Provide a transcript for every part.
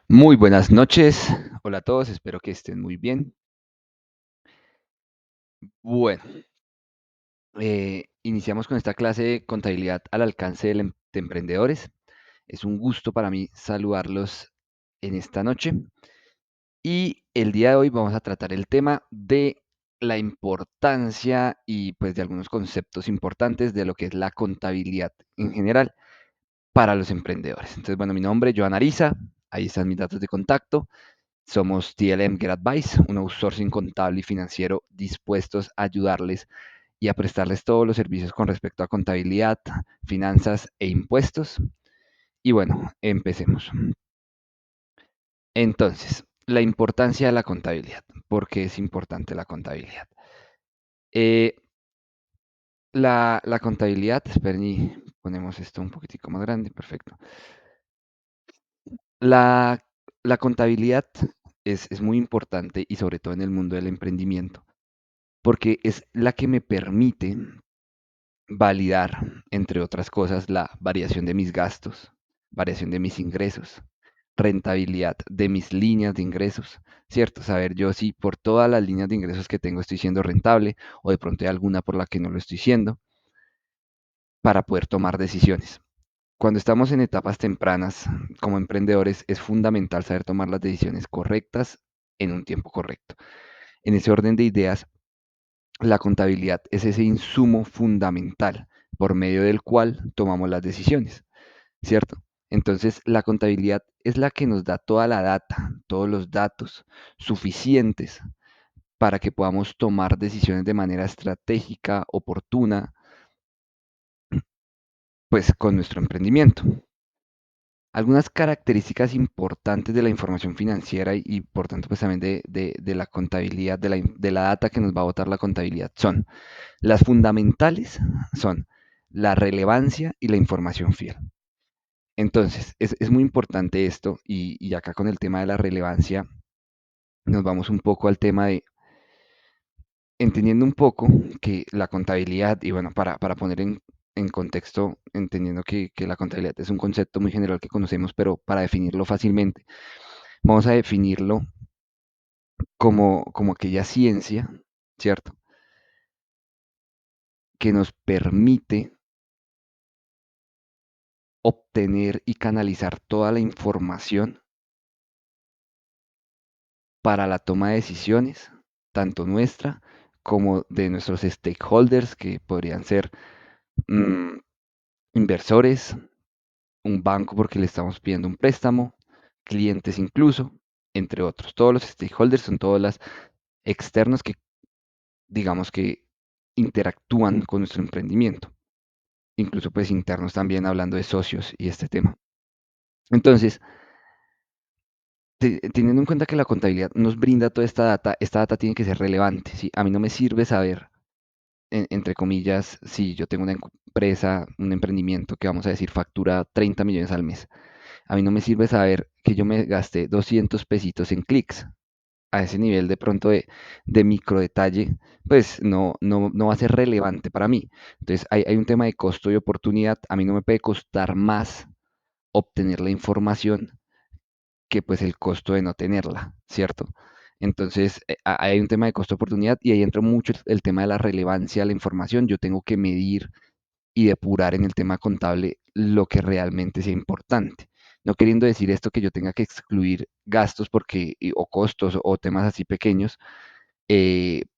Muy buenas noches. Hola a todos, espero que estén muy bien. Bueno, iniciamos con esta clase de contabilidad al alcance de emprendedores. Es un gusto para mí saludarlos en esta noche. Y el día de hoy vamos a tratar el tema de la importancia y pues de algunos conceptos importantes de lo que es la contabilidad en general para los emprendedores. Entonces, bueno, mi nombre es Joan Ariza, ahí están mis datos de contacto. Somos TLM Get Advice, un outsourcing contable y financiero dispuestos a ayudarles y a prestarles todos los servicios con respecto a contabilidad, finanzas e impuestos. Y bueno, empecemos. Entonces, la importancia de la contabilidad. ¿Por qué es importante la contabilidad? Eh, la contabilidad, esperen y ponemos esto un poquitico más grande, perfecto. La, la contabilidad es muy importante y sobre todo en el mundo del emprendimiento, porque es la que me permite validar, entre otras cosas, la variación de mis gastos, variación de mis ingresos, rentabilidad de mis líneas de ingresos, ¿cierto? Saber yo si por todas las líneas de ingresos que tengo estoy siendo rentable o de pronto hay alguna por la que no lo estoy siendo, para poder tomar decisiones. Cuando estamos en etapas tempranas como emprendedores, es fundamental saber tomar las decisiones correctas en un tiempo correcto. En ese orden de ideas, la contabilidad es ese insumo fundamental por medio del cual tomamos las decisiones, ¿cierto? Entonces, la contabilidad es la que nos da toda la data, todos los datos suficientes para que podamos tomar decisiones de manera estratégica, oportuna, pues con nuestro emprendimiento. Algunas características importantes de la información financiera y por tanto pues también de la contabilidad, de la data que nos va a botar la contabilidad son las fundamentales son la relevancia y la información fiel. Entonces, es muy importante esto y acá con el tema de la relevancia nos vamos un poco al tema de entendiendo un poco que la contabilidad, y bueno, para poner en contexto, entendiendo que la contabilidad es un concepto muy general que conocemos, pero para definirlo fácilmente, vamos a definirlo como aquella ciencia, ¿cierto? Que nos permite obtener y canalizar toda la información para la toma de decisiones, tanto nuestra como de nuestros stakeholders, que podrían ser mm, inversores, un banco porque le estamos pidiendo un préstamo, clientes incluso, entre otros. Todos los stakeholders son todas las externos que, digamos que interactúan con nuestro emprendimiento, incluso pues internos también hablando de socios y este tema. Entonces, teniendo en cuenta que la contabilidad nos brinda toda esta data tiene que ser relevante, ¿sí? A mí no me sirve saber entre comillas, si yo tengo una empresa, un emprendimiento que vamos a decir factura 30 millones al mes, a mí no me sirve saber que yo me gasté 200 pesitos en clics. A ese nivel de pronto de micro detalle, pues no va a ser relevante para mí. Entonces hay un tema de costo y oportunidad. A mí no me puede costar más obtener la información que pues el costo de no tenerla, ¿cierto? Entonces, hay un tema de costo-oportunidad y ahí entra mucho el tema de la relevancia de la información. Yo tengo que medir y depurar en el tema contable lo que realmente sea importante. No queriendo decir esto que yo tenga que excluir gastos porque, o costos o temas así pequeños,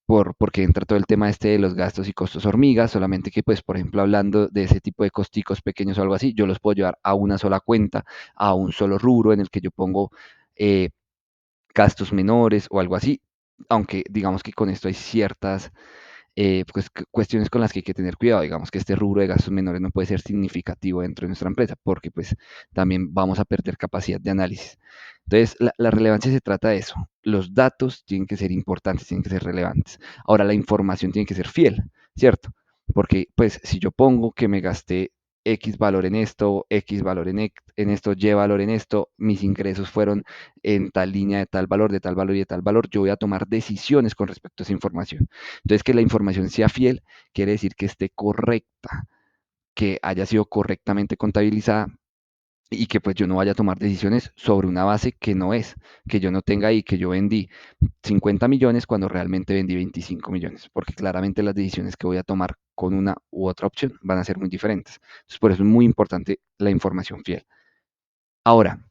porque entra todo el tema este de los gastos y costos hormigas, solamente que pues, por ejemplo, hablando de ese tipo de costicos pequeños o algo así, yo los puedo llevar a una sola cuenta, a un solo rubro en el que yo pongo eh, gastos menores o algo así, aunque digamos que con esto hay ciertas pues, cuestiones con las que hay que tener cuidado. Digamos que este rubro de gastos menores no puede ser significativo dentro de nuestra empresa porque pues también vamos a perder capacidad de análisis. Entonces, la relevancia se trata de eso. Los datos tienen que ser importantes, tienen que ser relevantes. Ahora, la información tiene que ser fiel, ¿cierto? Porque pues si yo pongo que me gasté X valor en esto, X valor en esto, Y valor en esto, mis ingresos fueron en tal línea de tal valor, de tal valor y de tal valor, yo voy a tomar decisiones con respecto a esa información. Entonces, que la información sea fiel quiere decir que esté correcta, que haya sido correctamente contabilizada y que pues yo no vaya a tomar decisiones sobre una base que no es, que yo no tenga ahí, que yo vendí 50 millones cuando realmente vendí 25 millones, porque claramente las decisiones que voy a tomar con una u otra opción van a ser muy diferentes. Entonces, por eso es muy importante la información fiel. Ahora,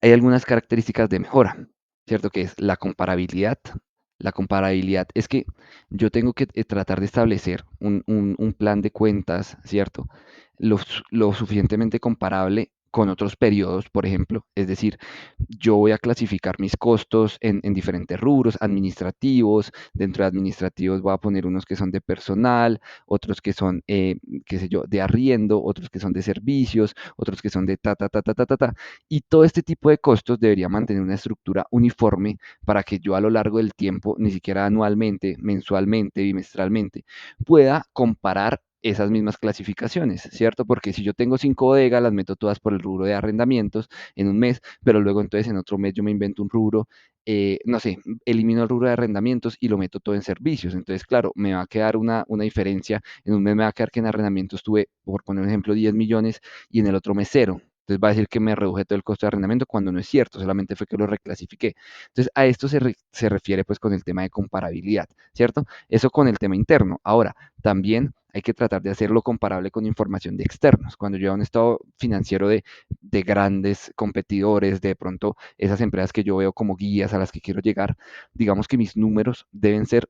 hay algunas características de mejora, ¿cierto? Que es la comparabilidad. La comparabilidad es que yo tengo que tratar de establecer un plan de cuentas, ¿cierto? Lo suficientemente comparable con otros periodos, por ejemplo. Es decir, yo voy a clasificar mis costos en diferentes rubros administrativos. Dentro de administrativos voy a poner unos que son de personal, otros que son, qué sé yo, de arriendo, otros que son de servicios, otros que son de ta, ta, ta, ta, ta, ta, ta. Y todo este tipo de costos debería mantener una estructura uniforme para que yo a lo largo del tiempo, ni siquiera anualmente, mensualmente, bimestralmente, pueda comparar esas mismas clasificaciones, ¿cierto? Porque si yo tengo 5 bodegas, las meto todas por el rubro de arrendamientos en un mes, pero luego entonces en otro mes yo me invento un rubro, no sé, elimino el rubro de arrendamientos y lo meto todo en servicios. Entonces, claro, me va a quedar una diferencia. En un mes me va a quedar que en arrendamientos tuve, por poner un ejemplo, 10 millones y en el otro mes cero. Entonces va a decir que me reduje todo el costo de arrendamiento cuando no es cierto, solamente fue que lo reclasifiqué. Entonces a esto se refiere pues con el tema de comparabilidad, ¿cierto? Eso con el tema interno. Ahora, también hay que tratar de hacerlo comparable con información de externos. Cuando yo a un estado financiero de grandes competidores, de pronto esas empresas que yo veo como guías a las que quiero llegar, digamos que mis números deben ser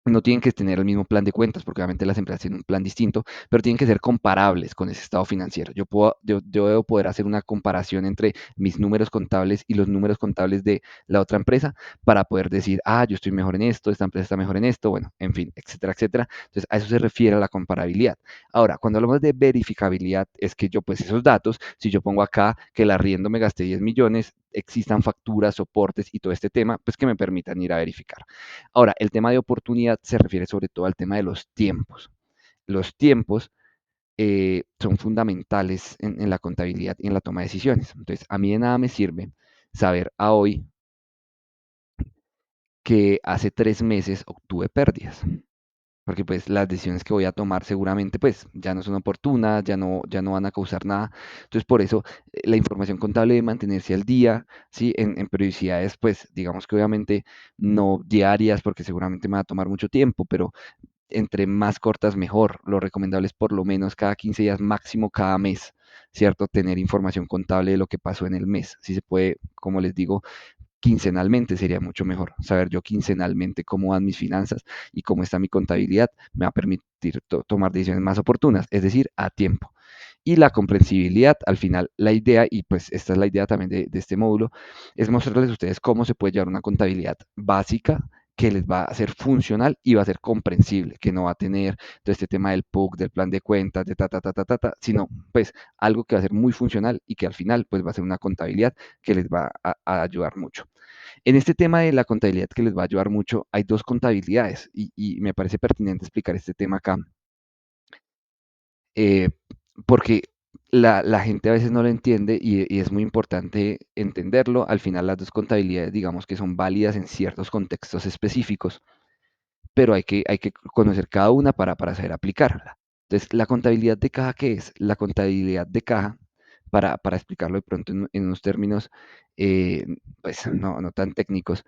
no tienen que tener el mismo plan de cuentas, porque obviamente las empresas tienen un plan distinto, pero tienen que ser comparables con ese estado financiero. Yo debo poder hacer una comparación entre mis números contables y los números contables de la otra empresa para poder decir, ah, yo estoy mejor en esto, esta empresa está mejor en esto, bueno, en fin, etcétera, etcétera. Entonces, a eso se refiere a la comparabilidad. Ahora, cuando hablamos de verificabilidad, es que yo, pues esos datos, si yo pongo acá que el arriendo me gasté 10 millones, existan facturas, soportes y todo este tema, pues que me permitan ir a verificar. Ahora, el tema de oportunidad se refiere sobre todo al tema de los tiempos. Los tiempos son fundamentales en la contabilidad y en la toma de decisiones. Entonces, a mí de nada me sirve saber a hoy que hace 3 meses obtuve pérdidas, porque pues las decisiones que voy a tomar seguramente pues ya no son oportunas, ya no van a causar nada. Entonces por eso la información contable debe mantenerse al día, ¿sí? En periodicidades pues digamos que obviamente no diarias porque seguramente me va a tomar mucho tiempo, pero entre más cortas mejor. Lo recomendable es por lo menos cada 15 días, máximo cada mes, ¿cierto? Tener información contable de lo que pasó en el mes. Si se puede, como les digo, quincenalmente sería mucho mejor. Saber yo quincenalmente cómo van mis finanzas y cómo está mi contabilidad me va a permitir tomar decisiones más oportunas, es decir, a tiempo. Y la comprensibilidad, al final, la idea, y pues esta es la idea también de este módulo, es mostrarles a ustedes cómo se puede llevar una contabilidad básica que les va a ser funcional y va a ser comprensible, que no va a tener todo este tema del PUC, del plan de cuentas, de ta, ta, ta, ta, ta, ta, sino pues algo que va a ser muy funcional y que al final pues va a ser una contabilidad que les va a ayudar mucho. En este tema de la contabilidad que les va a ayudar mucho, hay dos contabilidades y me parece pertinente explicar este tema acá, eh, porque la gente a veces no lo entiende y es muy importante entenderlo. Al final las dos contabilidades, digamos que son válidas en ciertos contextos específicos, pero hay que conocer cada una para saber aplicarla. Entonces, la contabilidad de caja, ¿qué es? La contabilidad de caja, para explicarlo de pronto en unos términos eh, pues no tan técnicos,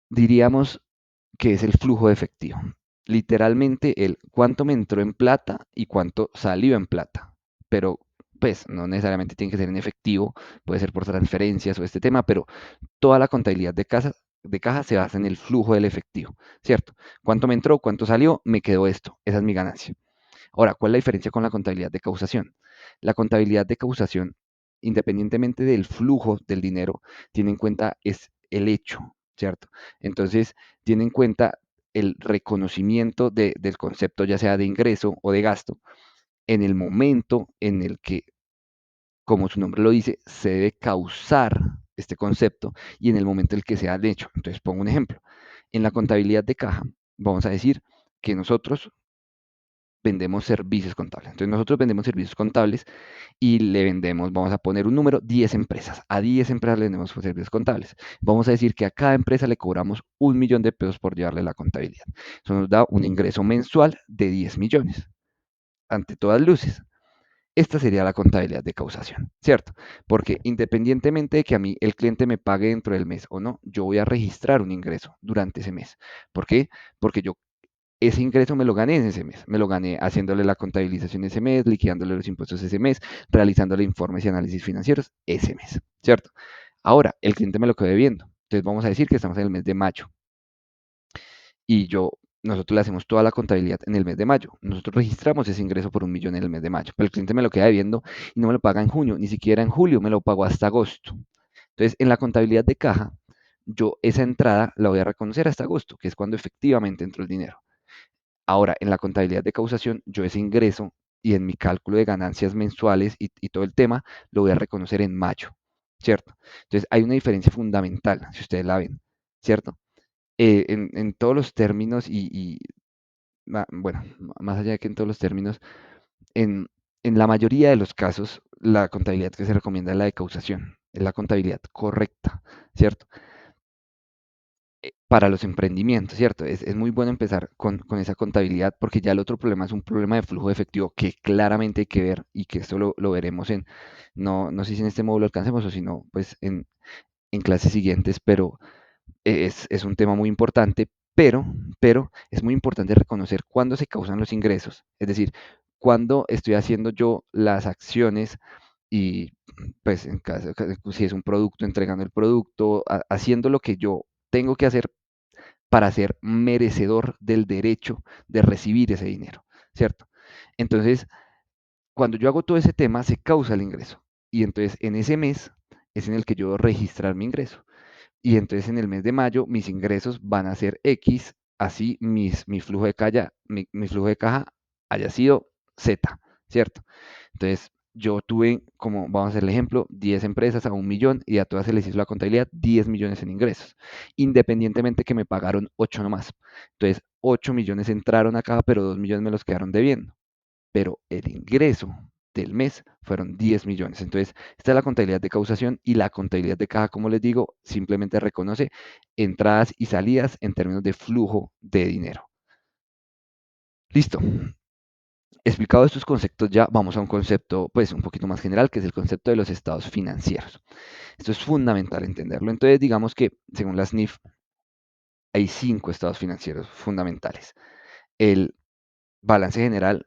diríamos que es el flujo de efectivo. Literalmente el cuánto me entró en plata y cuánto salió en plata. Pero pues no necesariamente tiene que ser en efectivo, puede ser por transferencias o este tema, pero toda la contabilidad de caja se basa en el flujo del efectivo, ¿cierto? ¿Cuánto me entró? ¿Cuánto salió? Me quedó esto. Esa es mi ganancia. Ahora, ¿cuál es la diferencia con la contabilidad de causación? La contabilidad de causación, independientemente del flujo del dinero, tiene en cuenta es el hecho, ¿cierto? Entonces, tiene en cuenta el reconocimiento del concepto, ya sea de ingreso o de gasto, en el momento en el que, como su nombre lo dice, se debe causar este concepto y en el momento en el que sea de hecho. Entonces, pongo un ejemplo. En la contabilidad de caja, vamos a decir que nosotros vendemos servicios contables. Entonces nosotros vendemos servicios contables y le vendemos, vamos a poner un número, 10 empresas. A 10 empresas le vendemos servicios contables. Vamos a decir que a cada empresa le cobramos 1 millón de pesos por llevarle la contabilidad. Eso nos da un ingreso mensual de 10 millones, ante todas luces. Esta sería la contabilidad de causación, ¿cierto? Porque independientemente de que a mí el cliente me pague dentro del mes o no, yo voy a registrar un ingreso durante ese mes. ¿Por qué? Porque yo ese ingreso me lo gané en ese mes, me lo gané haciéndole la contabilización ese mes, liquidándole los impuestos ese mes, realizándole informes y análisis financieros ese mes, ¿cierto? Ahora, el cliente me lo quedó debiendo. Entonces vamos a decir que estamos en el mes de mayo y nosotros le hacemos toda la contabilidad en el mes de mayo. Nosotros registramos ese ingreso por 1.000.000 en el mes de mayo, pero el cliente me lo queda debiendo y no me lo paga en junio, ni siquiera en julio, me lo pagó hasta agosto. Entonces, en la contabilidad de caja, yo esa entrada la voy a reconocer hasta agosto, que es cuando efectivamente entró el dinero. Ahora, en la contabilidad de causación, yo ese ingreso y en mi cálculo de ganancias mensuales y todo el tema, lo voy a reconocer en mayo, ¿cierto? Entonces, hay una diferencia fundamental, si ustedes la ven, ¿cierto? En todos los términos bueno, más allá de que en todos los términos, en, en la mayoría de los casos, la contabilidad que se recomienda es la de causación, es la contabilidad correcta, ¿cierto? Para los emprendimientos, ¿cierto? Es muy bueno empezar con esa contabilidad porque ya el otro problema es un problema de flujo de efectivo que claramente hay que ver y que esto lo veremos no sé si en este módulo alcancemos o si no, pues en clases siguientes, pero es un tema muy importante, pero es muy importante reconocer cuándo se causan los ingresos, es decir, cuándo estoy haciendo yo las acciones y pues en caso, si es un producto, entregando el producto, haciendo lo que yo tengo que hacer para ser merecedor del derecho de recibir ese dinero, ¿cierto? Entonces, cuando yo hago todo ese tema, se causa el ingreso. Y entonces en ese mes es en el que yo debo registrar mi ingreso. Y entonces en el mes de mayo mis ingresos van a ser X, así mi flujo de caja, mi flujo de caja haya sido Z, ¿cierto? Entonces yo tuve, como vamos a hacer el ejemplo, 10 empresas a 1.000.000 y a todas se les hizo la contabilidad 10 millones en ingresos, independientemente que me pagaron 8 nomás. Entonces 8 millones entraron acá, pero 2 millones me los quedaron debiendo, pero el ingreso del mes fueron 10 millones. Entonces, esta es la contabilidad de causación y la contabilidad de caja, como les digo, simplemente reconoce entradas y salidas en términos de flujo de dinero. Listo. Explicado estos conceptos ya, vamos a un concepto pues un poquito más general, que es el concepto de los estados financieros. Esto es fundamental entenderlo. Entonces, digamos que según la SNIF hay 5 estados financieros fundamentales. El balance general,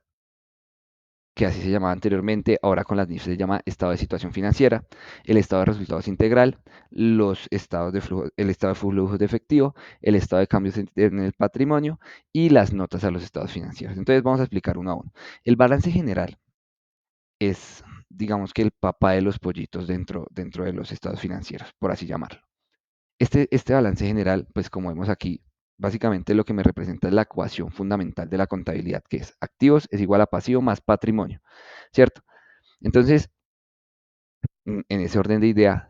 que así se llamaba anteriormente, ahora con las NIF se llama estado de situación financiera, el estado de resultados integral, los estados de flujo, el estado de flujos de efectivo, el estado de cambios en el patrimonio y las notas a los estados financieros. Entonces vamos a explicar uno a uno. El balance general es, digamos que el papá de los pollitos dentro de los estados financieros, por así llamarlo. Este balance general, pues como vemos aquí, básicamente lo que me representa es la ecuación fundamental de la contabilidad, que es activos es igual a pasivo más patrimonio, ¿cierto? Entonces, en ese orden de ideas,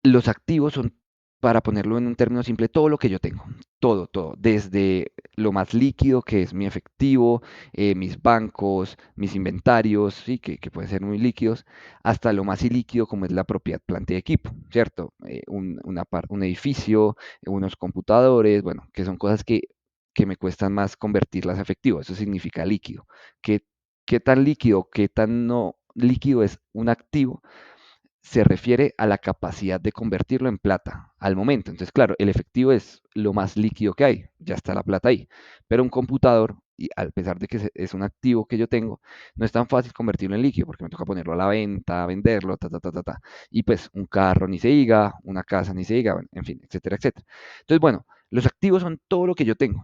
los activos son, para ponerlo en un término simple, todo lo que yo tengo. Todo. Desde lo más líquido, que es mi efectivo, mis bancos, mis inventarios, sí, que pueden ser muy líquidos, hasta lo más ilíquido, como es la propiedad, planta y equipo, ¿cierto? Un edificio, unos computadores, bueno, que son cosas que me cuestan más convertirlas a efectivo. Eso significa líquido. ¿Qué, qué tan líquido, qué tan no líquido es un activo? Se refiere a la capacidad de convertirlo en plata al momento. Entonces, claro, el efectivo es lo más líquido que hay, ya está la plata ahí. Pero un computador, y a pesar de que es un activo que yo tengo, no es tan fácil convertirlo en líquido porque me toca ponerlo a la venta, venderlo, ta, ta, ta, ta, ta. Y pues un carro ni se diga, una casa ni se diga, bueno, en fin, etcétera, etcétera. Entonces, bueno, los activos son todo lo que yo tengo.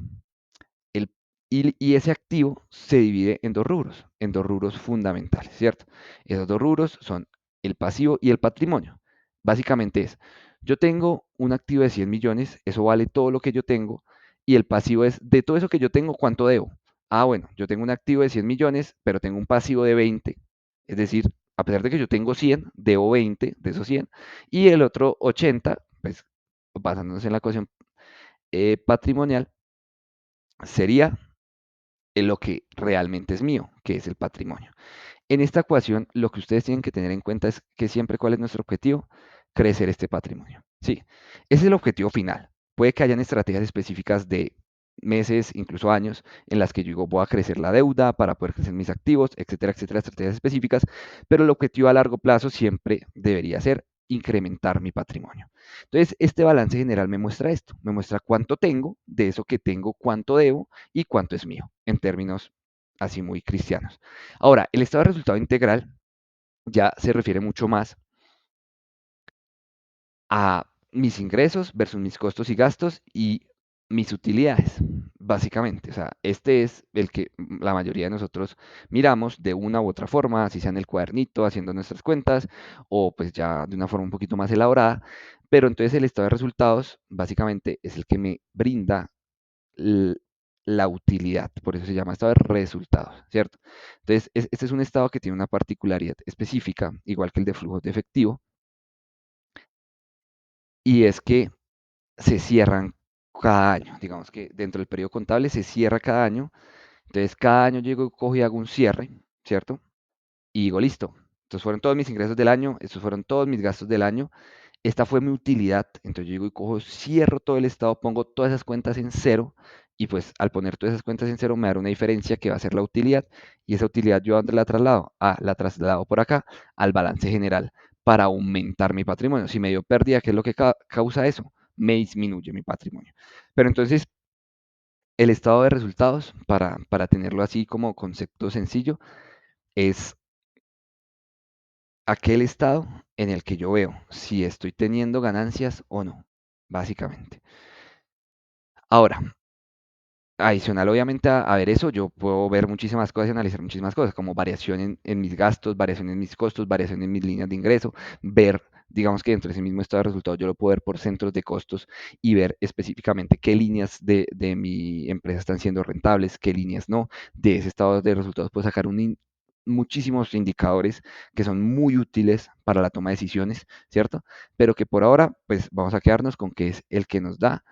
El, y ese activo se divide en dos rubros fundamentales, ¿cierto? Esos dos rubros son el pasivo y el patrimonio. Básicamente es, yo tengo un activo de 100 millones, eso vale todo lo que yo tengo, y el pasivo es, de todo eso que yo tengo, ¿cuánto debo? Ah, bueno, yo tengo un activo de 100 millones, pero tengo un pasivo de 20, es decir, a pesar de que yo tengo 100, debo 20 de esos 100, y el otro 80, pues basándonos en la ecuación patrimonial, sería en lo que realmente es mío, que es el patrimonio. En esta ecuación, lo que ustedes tienen que tener en cuenta es que siempre cuál es nuestro objetivo, crecer este patrimonio. Sí, ese es el objetivo final. Puede que hayan estrategias específicas de meses, incluso años, en las que yo digo, voy a crecer la deuda para poder crecer mis activos, etcétera, etcétera, estrategias específicas, pero el objetivo a largo plazo siempre debería ser incrementar mi patrimonio. Entonces, este balance general me muestra esto, me muestra cuánto tengo, de eso que tengo, cuánto debo y cuánto es mío, en términos así muy cristianos. Ahora, el estado de resultado integral ya se refiere mucho más a mis ingresos versus mis costos y gastos y mis utilidades, básicamente. O sea, este es el que la mayoría de nosotros miramos de una u otra forma, así sea en el cuadernito, haciendo nuestras cuentas, o pues ya de una forma un poquito más elaborada. Pero entonces el estado de resultados, básicamente, es el que me brinda l- la utilidad, por eso se llama estado de resultados, ¿cierto? Entonces, este es un estado que tiene una particularidad específica, igual que el de flujos de efectivo, y es que se cierran cada año. Digamos que dentro del periodo contable se cierra cada año. Entonces, cada año llego, cojo y hago un cierre, ¿cierto? Y digo, listo. Estos fueron todos mis ingresos del año, estos fueron todos mis gastos del año. Esta fue mi utilidad. Entonces, yo digo y cojo, cierro todo el estado, pongo todas esas cuentas en cero. Y pues al poner todas esas cuentas en cero me da una diferencia que va a ser la utilidad. Y esa utilidad yo a dónde la traslado? La traslado por acá al balance general para aumentar mi patrimonio. Si me dio pérdida, ¿qué es lo que causa eso? Me disminuye mi patrimonio. Pero entonces, el estado de resultados, para tenerlo así como concepto sencillo, es aquel estado en el que yo veo si estoy teniendo ganancias o no, básicamente. Ahora, adicional, obviamente, a ver eso, yo puedo ver muchísimas cosas y analizar muchísimas cosas, como variación en mis gastos, variación en mis costos, variación en mis líneas de ingreso, ver, digamos que dentro de ese mismo estado de resultados, yo lo puedo ver por centros de costos y ver específicamente qué líneas de mi empresa están siendo rentables, qué líneas no. De ese estado de resultados puedo sacar muchísimos indicadores que son muy útiles para la toma de decisiones, ¿cierto? Pero que por ahora, pues vamos a quedarnos con que es el que nos da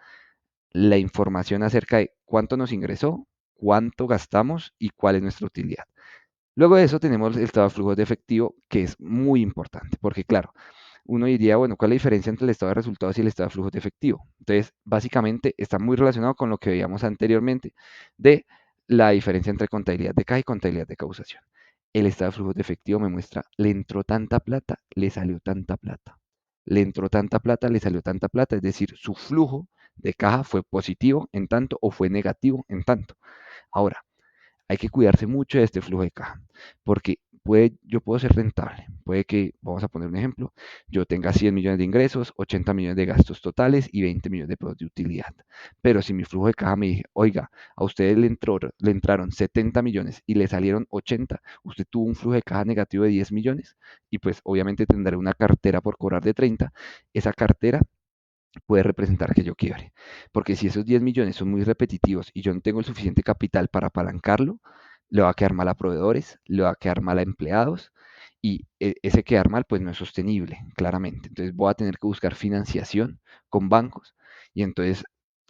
la información acerca de cuánto nos ingresó, cuánto gastamos y cuál es nuestra utilidad. Luego de eso tenemos el estado de flujos de efectivo, que es muy importante, porque claro, uno diría, bueno, ¿cuál es la diferencia entre el estado de resultados y el estado de flujos de efectivo? Entonces, básicamente está muy relacionado con lo que veíamos anteriormente de la diferencia entre contabilidad de caja y contabilidad de causación. El estado de flujos de efectivo me muestra, le entró tanta plata, le salió tanta plata. Le entró tanta plata, le salió tanta plata, es decir, su flujo de caja fue positivo en tanto o fue negativo en tanto. Ahora, hay que cuidarse mucho de este flujo de caja, porque yo puedo ser rentable. Puede que, vamos a poner un ejemplo, yo tenga 100 millones de ingresos, 80 millones de gastos totales y 20 millones de pesos de utilidad. Pero si mi flujo de caja me dije, oiga, a ustedes le entraron 70 millones y le salieron 80, usted tuvo un flujo de caja negativo de 10 millones y pues obviamente tendré una cartera por cobrar de 30. Esa cartera puede representar que yo quiebre. Porque si esos 10 millones son muy repetitivos y yo no tengo el suficiente capital para apalancarlo, le va a quedar mal a proveedores, le va a quedar mal a empleados y ese quedar mal pues no es sostenible, claramente. Entonces voy a tener que buscar financiación con bancos y entonces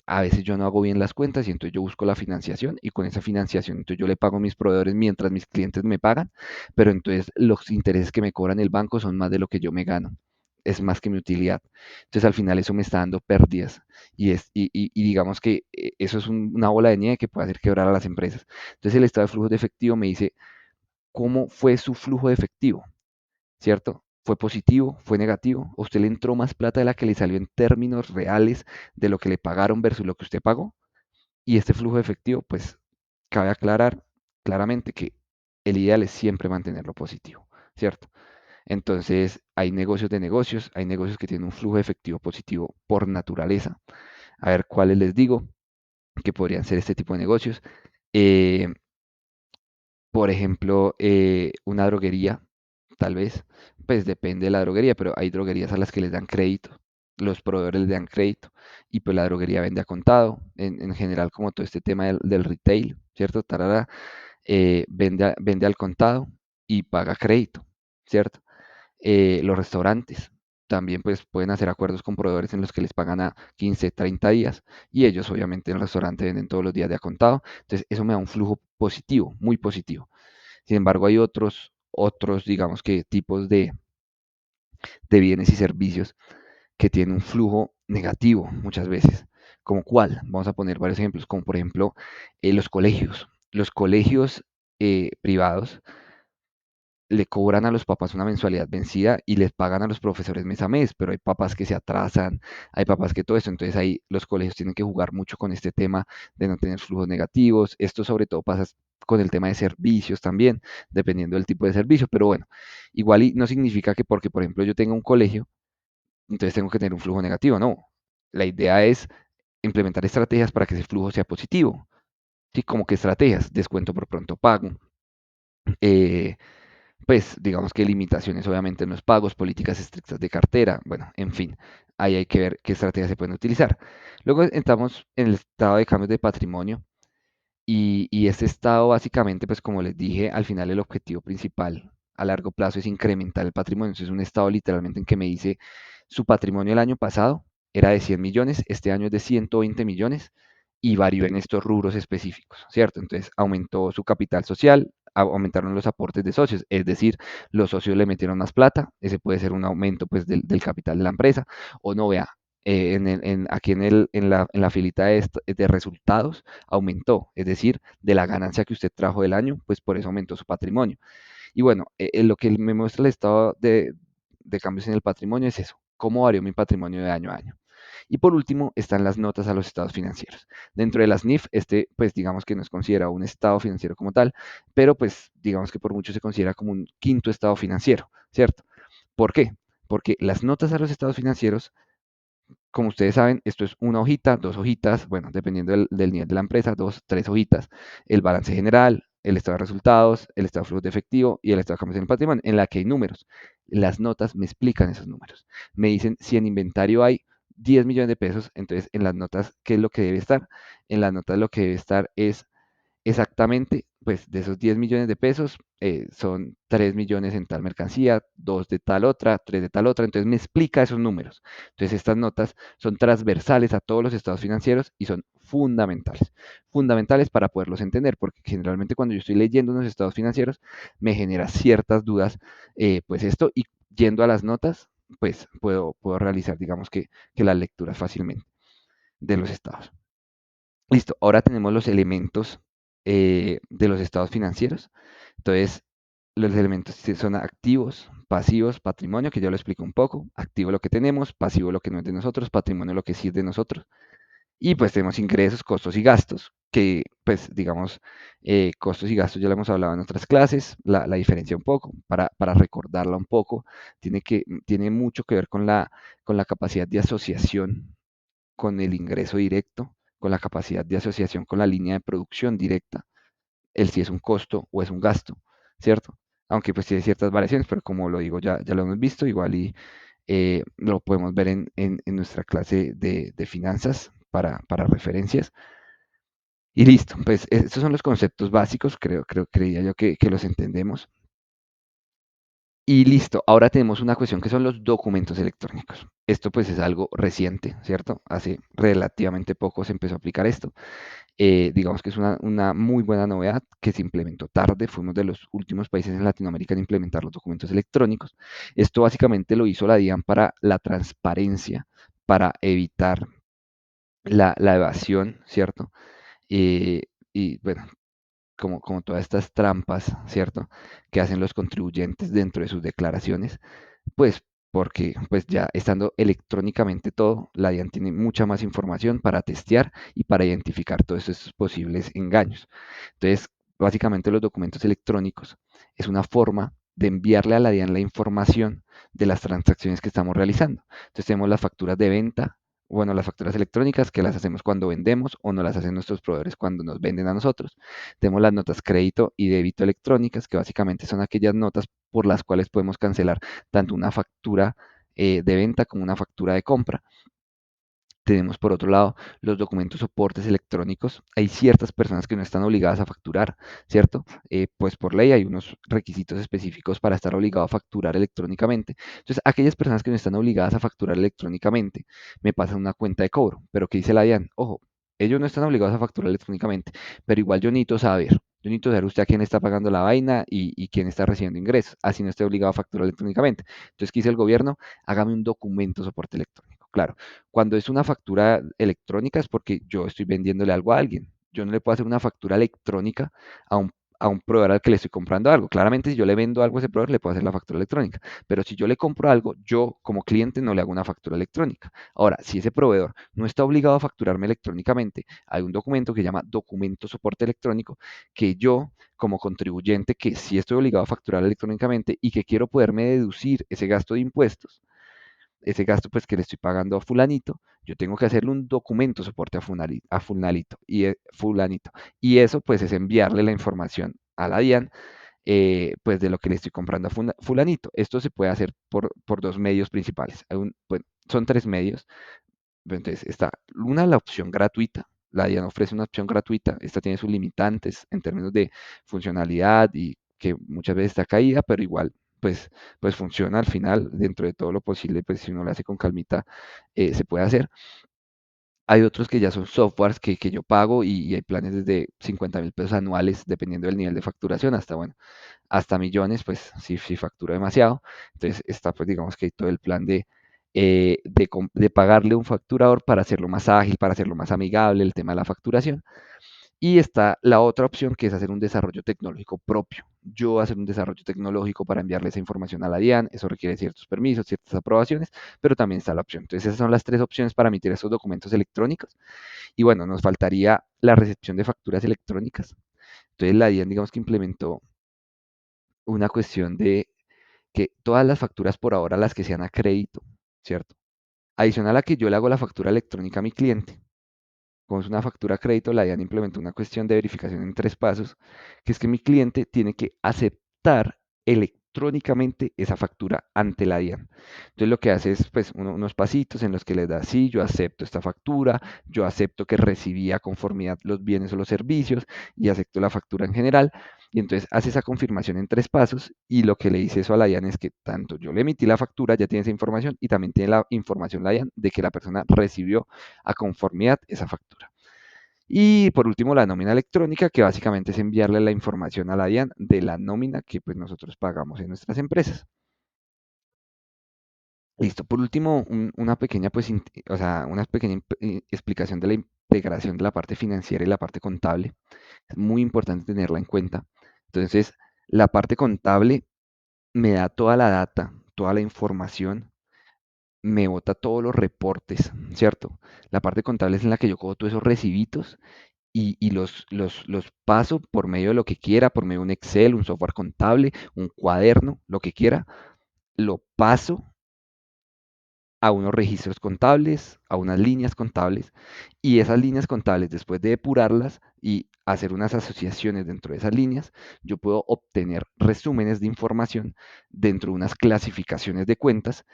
a veces yo no hago bien las cuentas y entonces yo busco la financiación y con esa financiación entonces yo le pago a mis proveedores mientras mis clientes me pagan, pero entonces los intereses que me cobran el banco son más de lo que yo me gano, es más que mi utilidad. Entonces al final eso me está dando pérdidas y digamos que eso es una bola de nieve que puede hacer quebrar a las empresas. Entonces el estado de flujo de efectivo me dice cómo fue su flujo de efectivo, ¿cierto? ¿Fue positivo? ¿Fue negativo? ¿A usted le entró más plata de la que le salió en términos reales de lo que le pagaron versus lo que usted pagó? Y este flujo de efectivo, pues cabe aclarar claramente que el ideal es siempre mantenerlo positivo, ¿cierto? Entonces, hay negocios de negocios, hay negocios que tienen un flujo de efectivo positivo por naturaleza. A ver cuáles les digo que podrían ser este tipo de negocios. Eh, por ejemplo, una droguería, tal vez, pues depende de la droguería, pero hay droguerías a las que les dan crédito, los proveedores les dan crédito y pues la droguería vende a contado, en general como todo este tema del retail, ¿cierto? Tarara, vende al contado y paga crédito, ¿cierto? Los restaurantes también pues pueden hacer acuerdos con proveedores en los que les pagan a 15, 30 días y ellos obviamente en el restaurante venden todos los días de a contado. Entonces eso me da un flujo positivo, muy positivo. Sin embargo, hay otros digamos que tipos de bienes y servicios que tienen un flujo negativo muchas veces, ¿Como cuál? Vamos a poner varios ejemplos, como por ejemplo los colegios. Los colegios privados le cobran a los papás una mensualidad vencida y les pagan a los profesores mes a mes, pero hay papás que se atrasan, hay papás que todo eso, entonces ahí los colegios tienen que jugar mucho con este tema de no tener flujos negativos. Esto sobre todo pasa con el tema de servicios también, dependiendo del tipo de servicio, pero bueno, igual y no significa que porque, por ejemplo, yo tenga un colegio, entonces tengo que tener un flujo negativo, no. La idea es implementar estrategias para que ese flujo sea positivo. ¿Sí? Como que estrategias, descuento por pronto pago, eh, pues digamos que limitaciones obviamente en los pagos, políticas estrictas de cartera, bueno, en fin, ahí hay que ver qué estrategias se pueden utilizar. Luego entramos en el estado de cambios de patrimonio y este estado básicamente, pues como les dije, al final el objetivo principal a largo plazo es incrementar el patrimonio. Entonces es un estado literalmente en que me dice su patrimonio el año pasado era de 100 millones, este año es de 120 millones y varió en estos rubros específicos, ¿cierto? Entonces aumentó su capital social, aumentaron los aportes de socios, es decir, los socios le metieron más plata, ese puede ser un aumento pues del capital de la empresa, o no vea, aquí en la filita de resultados aumentó, es decir, de la ganancia que usted trajo del año, pues por eso aumentó su patrimonio. Y bueno, lo que me muestra el estado de cambios en el patrimonio es eso, cómo varió mi patrimonio de año a año. Y por último están las notas a los estados financieros. Dentro de las NIF, este pues digamos que no es considerado un estado financiero como tal, pero pues digamos que por mucho se considera como un quinto estado financiero, ¿cierto? ¿Por qué? Porque las notas a los estados financieros, como ustedes saben, esto es una hojita, dos hojitas, bueno, dependiendo del nivel de la empresa, dos, tres hojitas. El balance general, el estado de resultados, el estado de flujo de efectivo y el estado de cambios en el patrimonio, en la que hay números. Las notas me explican esos números. Me dicen si en inventario hay 10 millones de pesos, entonces en las notas, ¿qué es lo que debe estar? En las notas lo que debe estar es exactamente, pues de esos 10 millones de pesos, son 3 millones en tal mercancía, 2 de tal otra, 3 de tal otra, entonces me explica esos números. Entonces estas notas son transversales a todos los estados financieros y son fundamentales, fundamentales para poderlos entender, porque generalmente cuando yo estoy leyendo unos estados financieros me genera ciertas dudas, pues esto, y yendo a las notas, pues puedo realizar, digamos que las lecturas fácilmente de los estados. Listo, ahora tenemos los elementos de los estados financieros. Entonces, los elementos son activos, pasivos, patrimonio, que ya lo explico un poco. Activo lo que tenemos, pasivo lo que no es de nosotros, patrimonio lo que sí es de nosotros. Y pues tenemos ingresos, costos y gastos, que pues digamos, costos y gastos ya lo hemos hablado en otras clases, la diferencia un poco, para recordarla un poco, tiene mucho que ver con la capacidad de asociación con el ingreso directo, con la capacidad de asociación con la línea de producción directa, el si es un costo o es un gasto, ¿cierto? Aunque pues tiene ciertas variaciones, pero como lo digo, ya lo hemos visto, igual y lo podemos ver en nuestra clase de finanzas para referencias. Y listo, pues estos son los conceptos básicos, creía yo que los entendemos. Y listo, ahora tenemos una cuestión que son los documentos electrónicos. Esto pues es algo reciente, ¿cierto? Hace relativamente poco se empezó a aplicar esto. Digamos que es una muy buena novedad que se implementó tarde. Fuimos de los últimos países en Latinoamérica en implementar los documentos electrónicos. Esto básicamente lo hizo la DIAN para la transparencia, para evitar la evasión, ¿cierto? Eh, y bueno, como todas estas trampas, ¿cierto? Que hacen los contribuyentes dentro de sus declaraciones, pues porque pues ya estando electrónicamente todo, la DIAN tiene mucha más información para testear y para identificar todos estos posibles engaños. Entonces, básicamente los documentos electrónicos es una forma de enviarle a la DIAN la información de las transacciones que estamos realizando. Entonces tenemos las facturas de venta, bueno, las facturas electrónicas que las hacemos cuando vendemos o no las hacen nuestros proveedores cuando nos venden a nosotros. Tenemos las notas crédito y débito electrónicas, que básicamente son aquellas notas por las cuales podemos cancelar tanto una factura de venta como una factura de compra. Tenemos por otro lado los documentos soportes electrónicos. Hay ciertas personas que no están obligadas a facturar, ¿cierto? Pues por ley hay unos requisitos específicos para estar obligado a facturar electrónicamente. Entonces, aquellas personas que no están obligadas a facturar electrónicamente me pasan una cuenta de cobro. Pero ¿qué dice la DIAN? Ojo, ellos no están obligados a facturar electrónicamente, pero igual yo necesito saber. Yo necesito saber usted a quién está pagando la vaina y quién está recibiendo ingresos, así no esté obligado a facturar electrónicamente. Entonces, ¿qué dice el gobierno? Hágame un documento soporte electrónico. claro, cuando es una factura electrónica es porque yo estoy vendiéndole algo a alguien. Yo no le puedo hacer una factura electrónica a un proveedor al que le estoy comprando algo. Claramente, si yo le vendo algo a ese proveedor, le puedo hacer la factura electrónica. Pero si yo le compro algo, yo como cliente no le hago una factura electrónica. Ahora, si ese proveedor no está obligado a facturarme electrónicamente, hay un documento que se llama documento soporte electrónico que yo como contribuyente que sí estoy obligado a facturar electrónicamente y que quiero poderme deducir ese gasto de impuestos, ese gasto pues que le estoy pagando a fulanito, yo tengo que hacerle un documento soporte a fulanito, fulanito. Y eso pues es enviarle la información a la DIAN pues de lo que le estoy comprando a fulanito. Esto se puede hacer por dos medios principales. Bueno, son tres medios. Entonces está una, la opción gratuita. La DIAN ofrece una opción gratuita. Esta tiene sus limitantes en términos de funcionalidad y que muchas veces está caída, pero igual pues funciona al final dentro de todo lo posible, pues si uno lo hace con calmita, se puede hacer. Hay otros que ya son softwares que yo pago y hay planes desde 50.000 pesos anuales, dependiendo del nivel de facturación, hasta, bueno, hasta millones, pues si factura demasiado. Entonces está, pues digamos que todo el plan de pagarle un facturador para hacerlo más ágil, para hacerlo más amigable, el tema de la facturación. Y está la otra opción que es hacer un desarrollo tecnológico propio. Yo hacer un desarrollo tecnológico para enviarle esa información a la DIAN, eso requiere ciertos permisos, ciertas aprobaciones, pero también está la opción. Entonces esas son las tres opciones para emitir esos documentos electrónicos. Y bueno, nos faltaría la recepción de facturas electrónicas. Entonces la DIAN, digamos que implementó una cuestión de que todas las facturas por ahora, las que sean a crédito, ¿cierto? Adicional a que yo le hago la factura electrónica a mi cliente, como es una factura a crédito, la DIAN implementó una cuestión de verificación en tres pasos, que es que mi cliente tiene que aceptar electrónicamente esa factura ante la DIAN. Entonces lo que hace es pues unos pasitos en los que le da, sí, yo acepto esta factura, yo acepto que recibí a conformidad los bienes o los servicios y acepto la factura en general. Y entonces hace esa confirmación en tres pasos y lo que le dice eso a la DIAN es que tanto yo le emití la factura, ya tiene esa información y también tiene la información la DIAN de que la persona recibió a conformidad esa factura. Y por último, la nómina electrónica, que básicamente es enviarle la información a la DIAN de la nómina que pues nosotros pagamos en nuestras empresas. Listo. Por último, una pequeña, pues, o sea, una pequeña explicación de la integración de la parte financiera y la parte contable. Es muy importante tenerla en cuenta. Entonces, la parte contable me da toda la data, toda la información, me bota todos los reportes, ¿cierto? La parte contable es en la que yo cojo todos esos recibitos y los paso por medio de lo que quiera, por medio de un Excel, un software contable, un cuaderno, lo que quiera, lo paso a unos registros contables, a unas líneas contables, y esas líneas contables, después de depurarlas y hacer unas asociaciones dentro de esas líneas, yo puedo obtener resúmenes de información dentro de unas clasificaciones de cuentas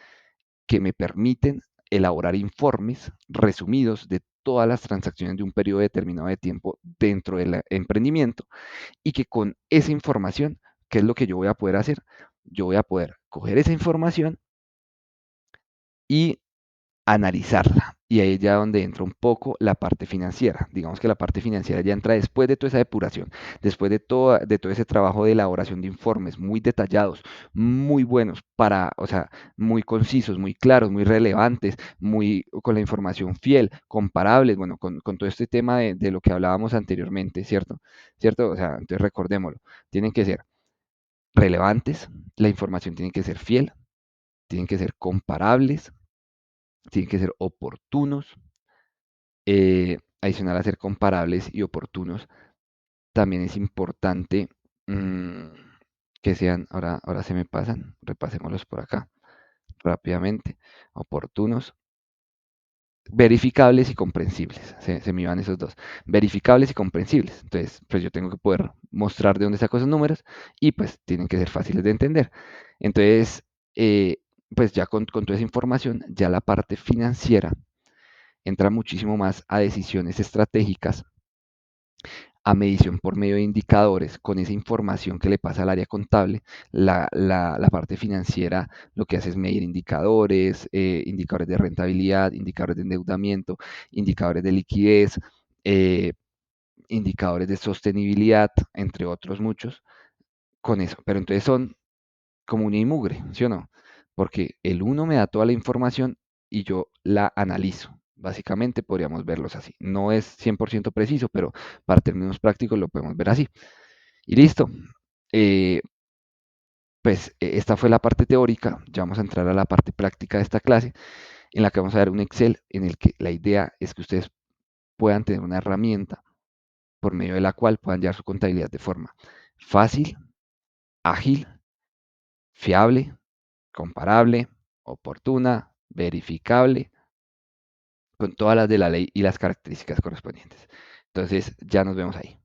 que me permiten elaborar informes resumidos de todas las transacciones de un periodo determinado de tiempo dentro del emprendimiento y que con esa información, ¿qué es lo que yo voy a poder hacer? Yo voy a poder coger esa información y analizarla. Y ahí es ya donde entra un poco la parte financiera. Digamos que la parte financiera ya entra después de toda esa depuración, después de todo ese trabajo de elaboración de informes muy detallados, muy buenos para, o sea, muy concisos, muy claros, muy relevantes, muy con la información fiel, comparables, bueno, con todo este tema de lo que hablábamos anteriormente, ¿cierto? ¿Cierto? O sea, entonces recordémoslo, tienen que ser relevantes, la información tiene que ser fiel, tienen que ser comparables, tienen que ser oportunos, adicional a ser comparables y oportunos, también es importante mm, que sean, ahora se me pasan, repasémoslos por acá rápidamente, oportunos, verificables y comprensibles. Se me iban esos dos. Verificables y comprensibles. Entonces, pues yo tengo que poder mostrar de dónde saco esos números y pues tienen que ser fáciles de entender. Entonces, eh, pues ya con toda esa información, ya la parte financiera entra muchísimo más a decisiones estratégicas, a medición por medio de indicadores, con esa información que le pasa al área contable, la parte financiera lo que hace es medir indicadores, indicadores de rentabilidad, indicadores de endeudamiento, indicadores de liquidez, eh, indicadores de sostenibilidad, entre otros muchos, con eso. Pero entonces son como uña y mugre, ¿sí o no? Porque el uno me da toda la información y yo la analizo. Básicamente podríamos verlos así. No es 100% preciso, pero para términos prácticos lo podemos ver así. Y listo. Eh, pues esta fue la parte teórica. Ya vamos a entrar a la parte práctica de esta clase, en la que vamos a ver un Excel en el que la idea es que ustedes puedan tener una herramienta por medio de la cual puedan llevar su contabilidad de forma fácil, ágil, fiable, comparable, oportuna, verificable, con todas las de la ley y las características correspondientes. Entonces, ya nos vemos ahí.